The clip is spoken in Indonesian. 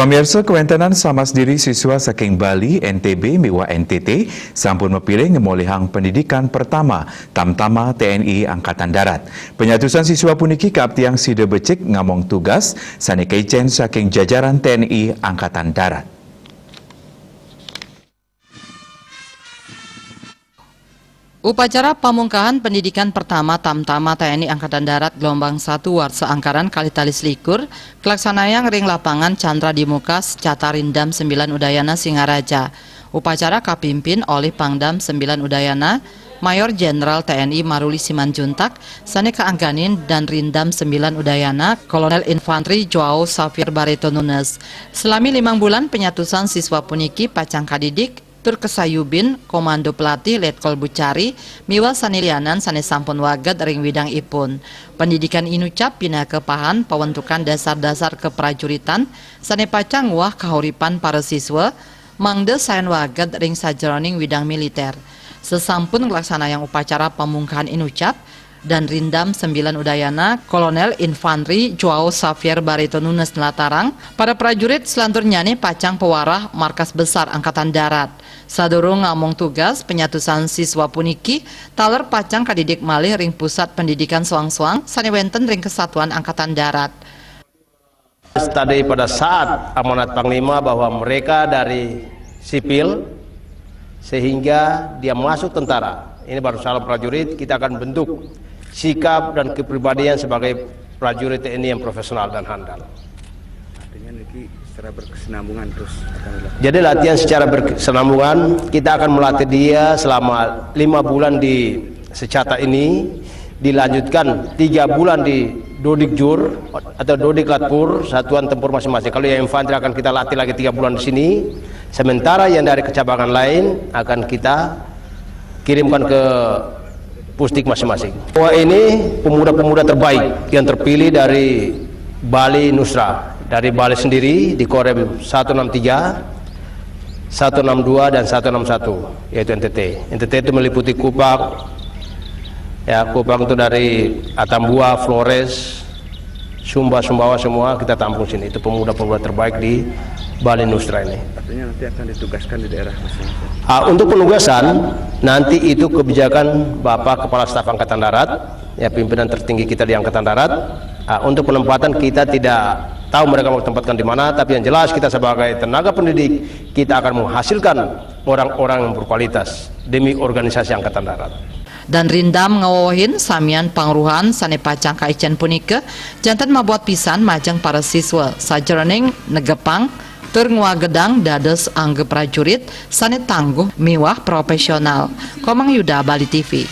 Pemirsa, kewentenan sama sendiri siswa saking Bali, NTB, miwa NTT sampun mepilih ngemolehang pendidikan pertama Tamtama TNI Angkatan Darat. Penyatusan siswa puniki kaabtiang sida becik ngamong tugas sanekaicen saking jajaran TNI Angkatan Darat. Upacara pamungkahan pendidikan pertama Tamtama TNI Angkatan Darat gelombang 1 Warsa Angkaran Kalitalis Likur kelaksanayang ring lapangan Chandra Dimukas Catarindam 9 Udayana Singaraja. Upacara kapimpin oleh Pangdam 9 Udayana Mayor Jenderal TNI Maruli Simanjuntak Saneka Angganin dan Rindam 9 Udayana Kolonel Infantri Joao Xavier Barreto Nunes. Selami 5 bulan penyatusan siswa puniki pacang kadidik tur kesayubin komando pelatih Letkol Bucari miwa sanilianan sane sampun waget ring widang ipun. Pendidikan inucap pina kepahan pawentukan dasar-dasar keprajuritan sane pacang wah kahuripan para siswa mangde saen waget ring sajroning widang militer. Sesampun ngelaksanayan upacara pamungkahan inucap dan Rindam 9 Udayana Kolonel Infantri Joao Xavier Barreto Nunes Nelatarang para prajurit selanturnya nih pacang pewarah Markas Besar Angkatan Darat. Sadurung ngamong tugas penyatusan siswa puniki taler pacang kadidik malih ring pusat pendidikan Suang-Suang sanewenten ring Kesatuan Angkatan Darat. Tadi pada saat amanat Panglima bahwa mereka dari sipil sehingga dia masuk tentara. Ini baru salah prajurit, kita akan bentuk sikap dan kepribadian sebagai prajurit TNI yang profesional dan handal. Artinya ini secara berkesinambungan terus akan dilakukan. Jadi latihan secara berkesinambungan, kita akan melatih dia selama 5 bulan di Secata ini, dilanjutkan 3 bulan di Dodikjur atau Dodiklatpur, satuan tempur masing-masing. Kalau yang infanteri akan kita latih lagi 3 bulan di sini, sementara yang dari kecabangan lain akan kita kirimkan ke pusdik masing-masing. Bahwa ini pemuda-pemuda terbaik yang terpilih dari Bali Nusra, dari Bali sendiri di Korem 163, 162 dan 161 yaitu NTT. NTT itu meliputi Kupang, ya Kupang itu dari Atambua, Flores, Sumba, Sumbawa semua kita tampung sini. Itu pemuda-pemuda terbaik di Bali Nusra ini. Artinya nanti akan ditugaskan di daerah masing-masing. Untuk penugasan nanti itu kebijakan Bapak Kepala Staf Angkatan Darat, ya pimpinan tertinggi kita di Angkatan Darat. Untuk penempatan kita tidak tahu mereka mau tempatkan di mana, tapi yang jelas kita sebagai tenaga pendidik kita akan menghasilkan orang-orang yang berkualitas demi organisasi Angkatan Darat. Dan Rindam ngawawahin samian pangruhan sane pacang kaicen punike jantan mabuat pisan majang para siswa sajroning negepang tur ngwagedang dados angge prajurit sane tangguh miwah profesional. Komang Yuda, Bali TV.